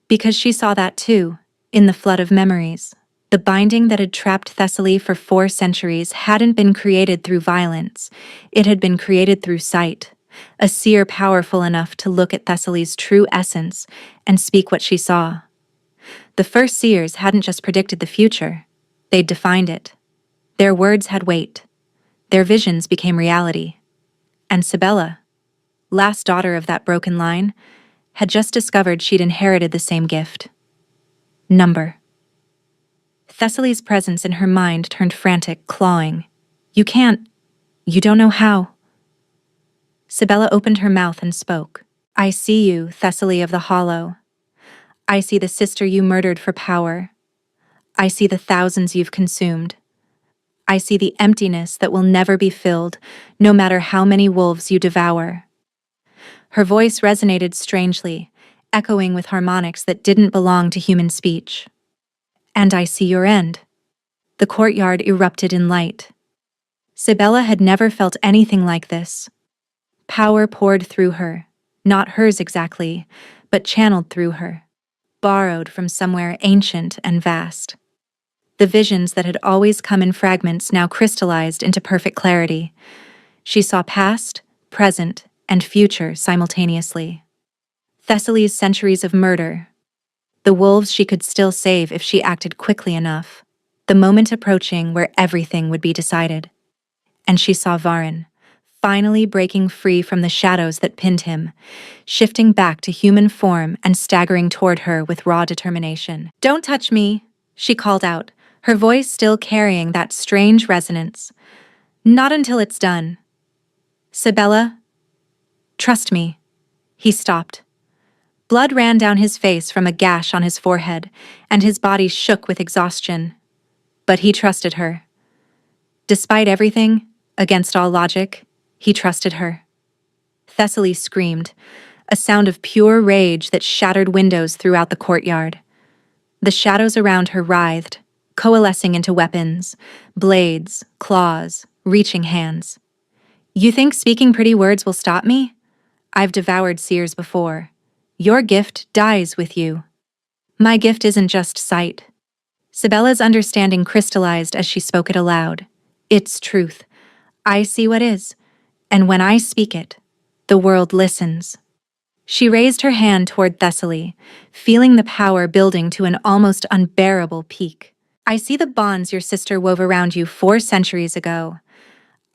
Because she saw that too, in the flood of memories. The binding that had trapped Thessaly for 4 centuries hadn't been created through violence, it had been created through sight, a seer powerful enough to look at Thessaly's true essence and speak what she saw. The first seers hadn't just predicted the future, they'd defined it. Their words had weight. Their visions became reality. And Sibella, last daughter of that broken line, had just discovered she'd inherited the same gift. Number. Thessaly's presence in her mind turned frantic, clawing. You don't know how." Sibella opened her mouth and spoke. "I see you, Thessaly of the Hollow. I see the sister you murdered for power. I see the thousands you've consumed. I see the emptiness that will never be filled, no matter how many wolves you devour." Her voice resonated strangely, echoing with harmonics that didn't belong to human speech. "And I see your end." The courtyard erupted in light. Sibella had never felt anything like this. Power poured through her, not hers exactly, but channeled through her, borrowed from somewhere ancient and vast. The visions that had always come in fragments now crystallized into perfect clarity. She saw past, present, and future simultaneously. Thessaly's centuries of murder, the wolves she could still save if she acted quickly enough, the moment approaching where everything would be decided. And she saw Varen, finally breaking free from the shadows that pinned him, shifting back to human form and staggering toward her with raw determination. "Don't touch me," she called out, her voice still carrying that strange resonance. "Not until it's done." "Sibella, trust me." He stopped. Blood ran down his face from a gash on his forehead, and his body shook with exhaustion. But he trusted her. Despite everything, against all logic, he trusted her. Thessaly screamed, a sound of pure rage that shattered windows throughout the courtyard. The shadows around her writhed, coalescing into weapons, blades, claws, reaching hands. You think speaking pretty words will stop me? I've devoured seers before. Your gift dies with you. My gift isn't just sight. Sibella's understanding crystallized as she spoke it aloud. It's truth. I see what is, and when I speak it, the world listens. She raised her hand toward Thessaly, feeling the power building to an almost unbearable peak. I see the bonds your sister wove around you 4 centuries ago.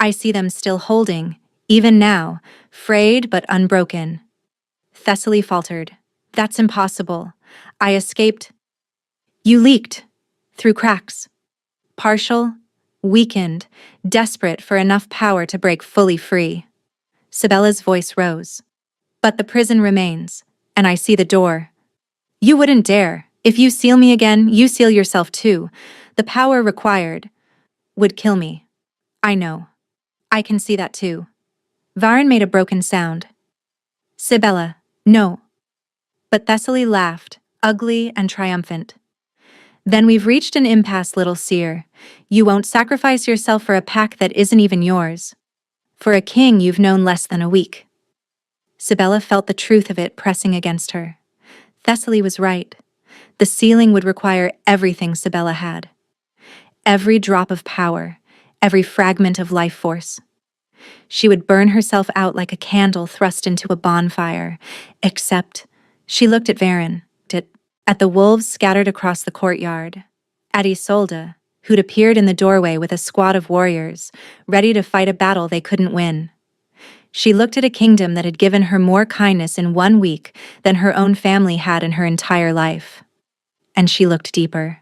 I see them still holding, even now, frayed but unbroken. Thessaly faltered. That's impossible. I escaped. You leaked. Through cracks. Partial, weakened, desperate for enough power to break fully free. Sibella's voice rose. But the prison remains, and I see the door. You wouldn't dare. If you seal me again, you seal yourself too. The power required would kill me. I know. I can see that too. Varen made a broken sound. Sibella, no. But Thessaly laughed, ugly and triumphant. Then we've reached an impasse, little seer. You won't sacrifice yourself for a pack that isn't even yours. For a king you've known less than a week. Sibella felt the truth of it pressing against her. Thessaly was right. The sealing would require everything Sibella had. Every drop of power, every fragment of life force. She would burn herself out like a candle thrust into a bonfire, except she looked at Varen, at the wolves scattered across the courtyard, at Isolde, who'd appeared in the doorway with a squad of warriors, ready to fight a battle they couldn't win. She looked at a kingdom that had given her more kindness in 1 week than her own family had in her entire life. And she looked deeper.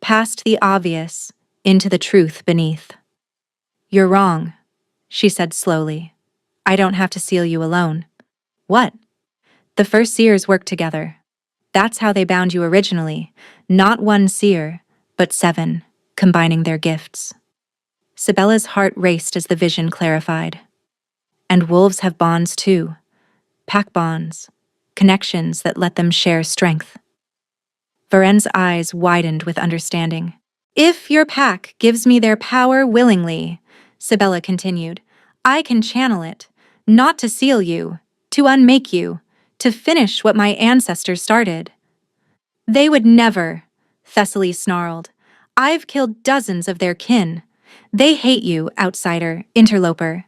Past the obvious, into the truth beneath. You're wrong, she said slowly. I don't have to seal you alone. What? The first seers worked together. That's how they bound you originally, not 1 seer, but 7, combining their gifts. Sibella's heart raced as the vision clarified. And wolves have bonds too. Pack bonds. Connections that let them share strength. Varen's eyes widened with understanding. If your pack gives me their power willingly, Sibella continued, I can channel it, not to seal you, to unmake you, to finish what my ancestors started. They would never, Thessaly snarled. I've killed dozens of their kin. They hate you, outsider, interloper.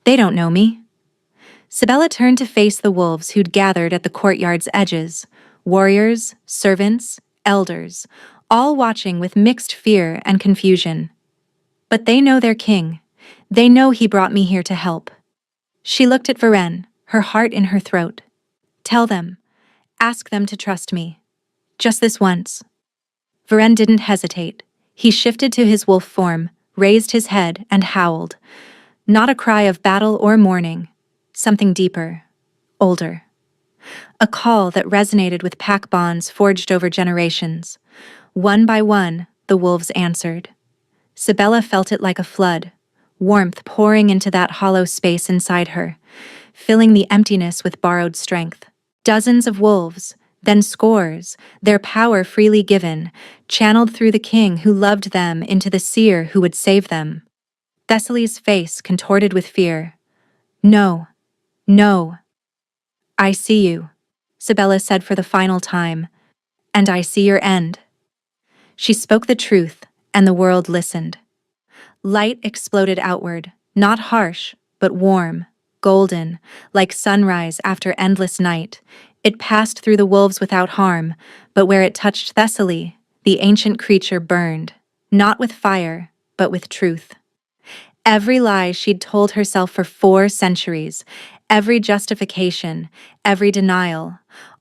They don't know me. Sibella turned to face the wolves who'd gathered at the courtyard's edges, warriors, servants, elders, all watching with mixed fear and confusion. But they know their king. They know he brought me here to help. She looked at Varen, her heart in her throat. Tell them. Ask them to trust me. Just this once. Varen didn't hesitate. He shifted to his wolf form, raised his head, and howled. Not a cry of battle or mourning. Something deeper. Older. A call that resonated with pack bonds forged over generations. One by one, the wolves answered. Sibella felt it like a flood, warmth pouring into that hollow space inside her, filling the emptiness with borrowed strength. Dozens of wolves, then scores, their power freely given, channeled through the king who loved them into the seer who would save them. Thessaly's face contorted with fear. No. No. I see you, Sibella said for the final time, and I see your end. She spoke the truth, and the world listened. Light exploded outward, not harsh, but warm, golden, like sunrise after endless night. It passed through the wolves without harm, but where it touched Thessaly, the ancient creature burned, not with fire, but with truth. Every lie she'd told herself for 4 centuries, every justification, every denial,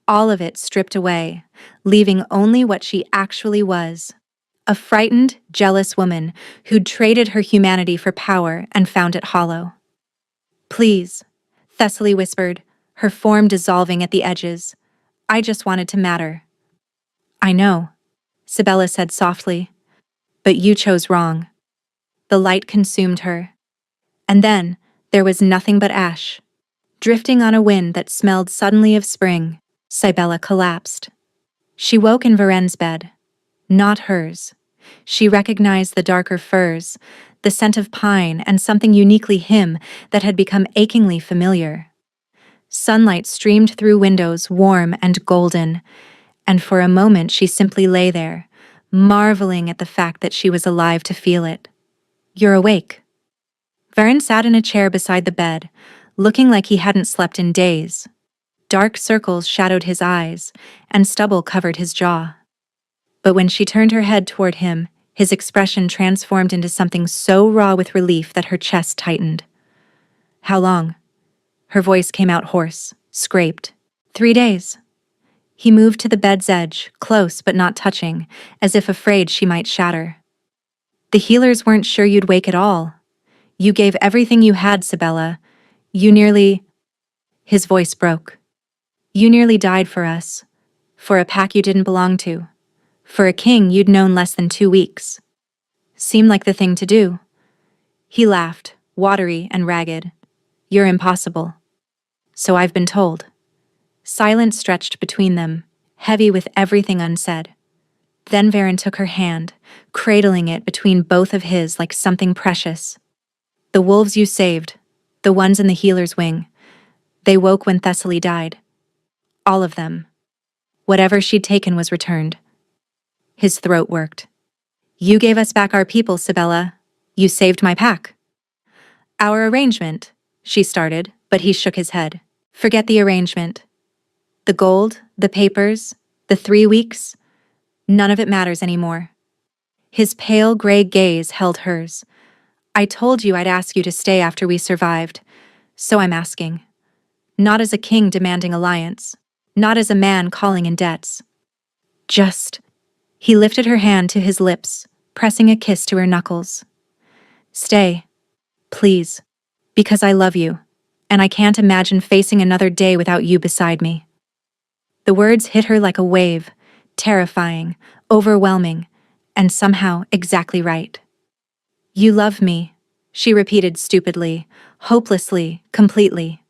all of it stripped away, leaving only what she actually was. A frightened, jealous woman who'd traded her humanity for power and found it hollow. Please, Thessaly whispered, her form dissolving at the edges. I just wanted to matter. I know, Sibella said softly, but you chose wrong. The light consumed her. And then, there was nothing but ash. Drifting on a wind that smelled suddenly of spring, Cybele collapsed. She woke in Varen's bed. Not hers. She recognized the darker furs, the scent of pine, and something uniquely him that had become achingly familiar. Sunlight streamed through windows, warm and golden, and for a moment she simply lay there, marveling at the fact that she was alive to feel it. "You're awake." Varen sat in a chair beside the bed, looking like he hadn't slept in days. Dark circles shadowed his eyes, and stubble covered his jaw. But when she turned her head toward him, his expression transformed into something so raw with relief that her chest tightened. "How long?" Her voice came out hoarse, scraped. "3 days." He moved to the bed's edge, close but not touching, as if afraid she might shatter. "The healers weren't sure you'd wake at all. You gave everything you had, Cybele. You nearly—" His voice broke. "You nearly died for us. For a pack you didn't belong to. For a king you'd known less than 2 weeks. Seemed like the thing to do." He laughed, watery and ragged. "You're impossible." "So I've been told." Silence stretched between them, heavy with everything unsaid. Then Varen took her hand, cradling it between both of his like something precious. "The wolves you saved, the ones in the healer's wing, they woke when Thessaly died. All of them. Whatever she'd taken was returned." His throat worked. "You gave us back our people, Cybele. You saved my pack." "Our arrangement," she started, but he shook his head. "Forget the arrangement. The gold, the papers, the 3 weeks, none of it matters anymore." His pale gray gaze held hers. "I told you I'd ask you to stay after we survived, so I'm asking. Not as a king demanding alliance, not as a man calling in debts. Just—" He lifted her hand to his lips, pressing a kiss to her knuckles. "Stay. Please. Because I love you, and I can't imagine facing another day without you beside me." The words hit her like a wave, terrifying, overwhelming, and somehow exactly right. "You love me," she repeated stupidly, hopelessly, completely.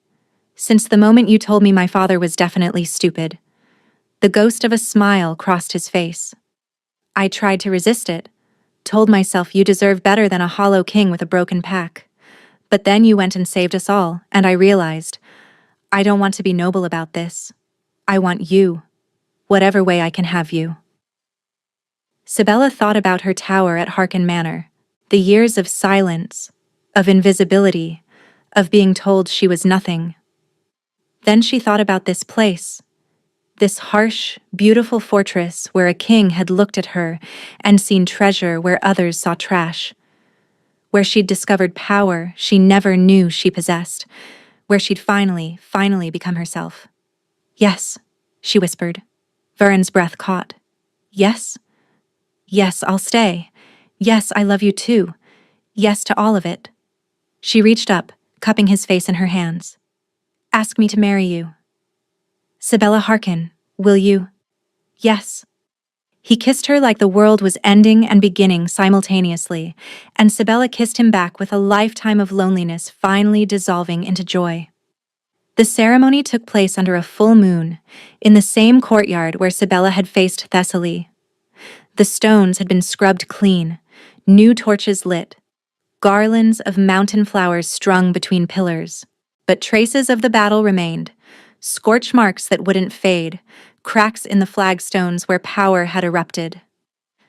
"Since the moment you told me my father was definitely stupid." The ghost of a smile crossed his face. "I tried to resist it, told myself you deserve better than a hollow king with a broken pack. But then you went and saved us all, and I realized, I don't want to be noble about this. I want you, whatever way I can have you." Cybele thought about her tower at Harken Manor, the years of silence, of invisibility, of being told she was nothing. Then she thought about this place, this harsh, beautiful fortress where a king had looked at her and seen treasure where others saw trash, where she'd discovered power she never knew she possessed, where she'd finally become herself. "Yes," she whispered. Varen's breath caught. "Yes? Yes, I'll stay. Yes, I love you too. Yes to all of it." She reached up, cupping his face in her hands. "Ask me to marry you." "Cybele Harken, will you?" "Yes." He kissed her like the world was ending and beginning simultaneously, and Cybele kissed him back with a lifetime of loneliness finally dissolving into joy. The ceremony took place under a full moon, in the same courtyard where Cybele had faced Thessaly. The stones had been scrubbed clean, new torches lit, garlands of mountain flowers strung between pillars. But traces of the battle remained, scorch marks that wouldn't fade, cracks in the flagstones where power had erupted.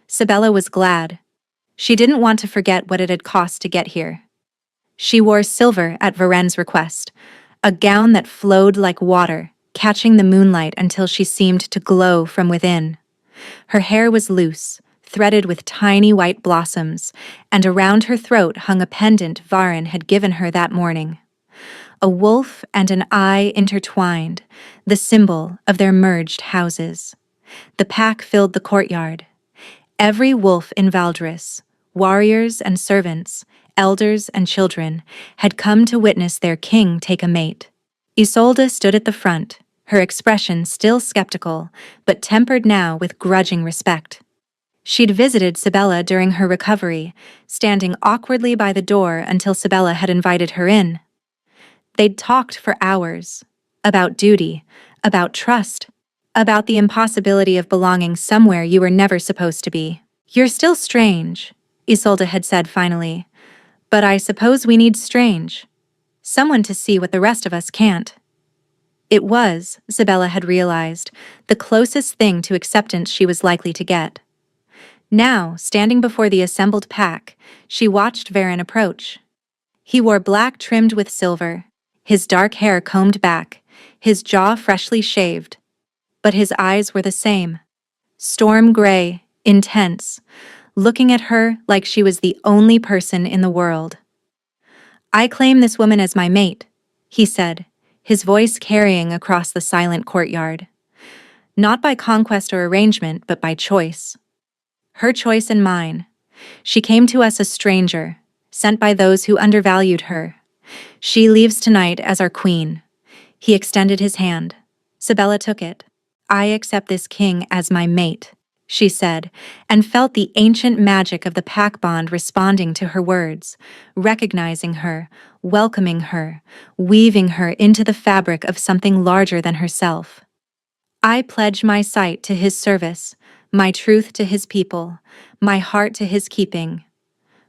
Cybele was glad. She didn't want to forget what it had cost to get here. She wore silver at Varen's request, a gown that flowed like water, catching the moonlight until she seemed to glow from within. Her hair was loose, threaded with tiny white blossoms, and around her throat hung a pendant Varen had given her that morning. A wolf and an eye intertwined, the symbol of their merged houses. The pack filled the courtyard. Every wolf in Valdris, warriors and servants, elders and children, had come to witness their king take a mate. Isolde stood at the front, her expression still skeptical, but tempered now with grudging respect. She'd visited Cybele during her recovery, standing awkwardly by the door until Cybele had invited her in. They'd talked for hours. About duty, about trust, about the impossibility of belonging somewhere you were never supposed to be. "You're still strange," Isolde had said finally. "But I suppose we need strange. Someone to see what the rest of us can't." It was, Isabella had realized, the closest thing to acceptance she was likely to get. Now, standing before the assembled pack, she watched Varen approach. He wore black trimmed with silver, his dark hair combed back, his jaw freshly shaved. But his eyes were the same. Storm gray, intense, looking at her like she was the only person in the world. "I claim this woman as my mate," he said, his voice carrying across the silent courtyard. "Not by conquest or arrangement, but by choice. Her choice and mine. She came to us a stranger, sent by those who undervalued her. She leaves tonight as our queen." He extended his hand. Isabella took it. "I accept this king as my mate," she said, and felt the ancient magic of the pack bond responding to her words, recognizing her, welcoming her, weaving her into the fabric of something larger than herself. "I pledge my sight to his service, my truth to his people, my heart to his keeping.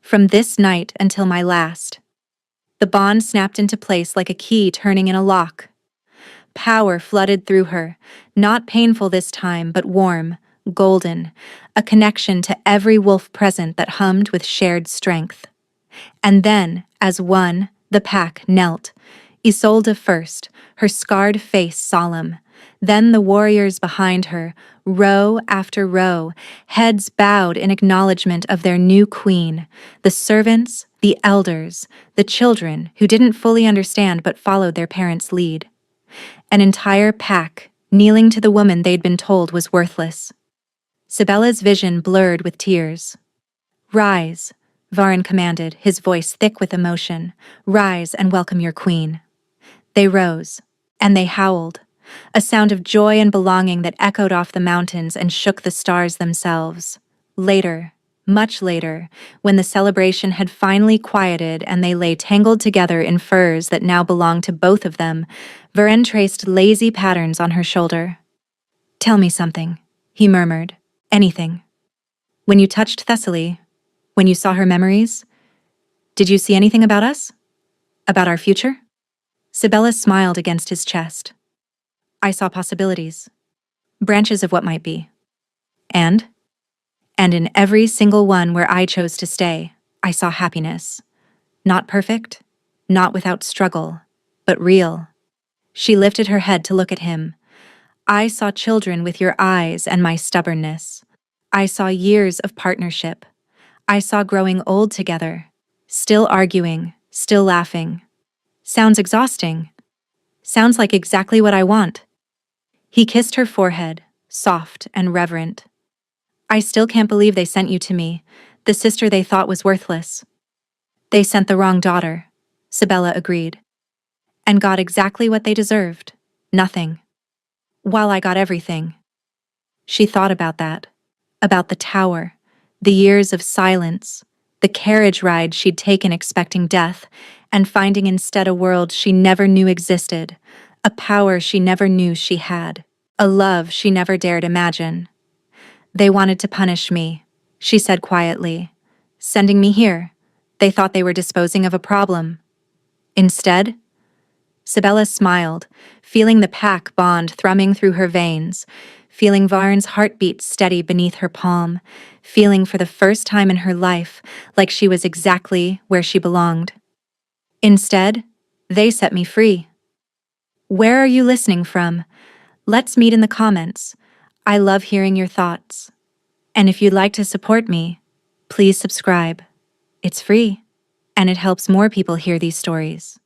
From this night until my last." The bond snapped into place like a key turning in a lock. Power flooded through her, not painful this time, but warm, golden, a connection to every wolf present that hummed with shared strength. And then, as one, the pack knelt, Isolde first, her scarred face solemn, then the warriors behind her, row after row, heads bowed in acknowledgement of their new queen, the servants, the elders, the children who didn't fully understand but followed their parents' lead. An entire pack, kneeling to the woman they'd been told was worthless. Sibella's vision blurred with tears. "Rise," Varen commanded, his voice thick with emotion. "Rise and welcome your queen." They rose, and they howled, a sound of joy and belonging that echoed off the mountains and shook the stars themselves. Later, much later, when the celebration had finally quieted and they lay tangled together in furs that now belonged to both of them, Varen traced lazy patterns on her shoulder. "Tell me something," he murmured. "Anything. When you touched Thessaly, when you saw her memories, did you see anything about us? About our future?" Sibella smiled against his chest. "I saw possibilities. Branches of what might be. And in every single one where I chose to stay, I saw happiness. Not perfect, not without struggle, but real." She lifted her head to look at him. "I saw children with your eyes and my stubbornness. I saw years of partnership. I saw growing old together, still arguing, still laughing. Sounds exhausting. Sounds like exactly what I want." He kissed her forehead, soft and reverent. "I still can't believe they sent you to me, the sister they thought was worthless." "They sent the wrong daughter," Sibella agreed. "And got exactly what they deserved. Nothing. While I got everything." She thought about that. About the tower, the years of silence, the carriage ride she'd taken expecting death, and finding instead a world she never knew existed, a power she never knew she had, a love she never dared imagine. "They wanted to punish me," she said quietly. "Sending me here. They thought they were disposing of a problem. Instead?" Sibella smiled, feeling the pack bond thrumming through her veins, feeling Varen's heartbeat steady beneath her palm, feeling for the first time in her life like she was exactly where she belonged. "Instead, they set me free." Where are you listening from? Let's meet in the comments. I love hearing your thoughts. And if you'd like to support me, please subscribe. It's free, and it helps more people hear these stories.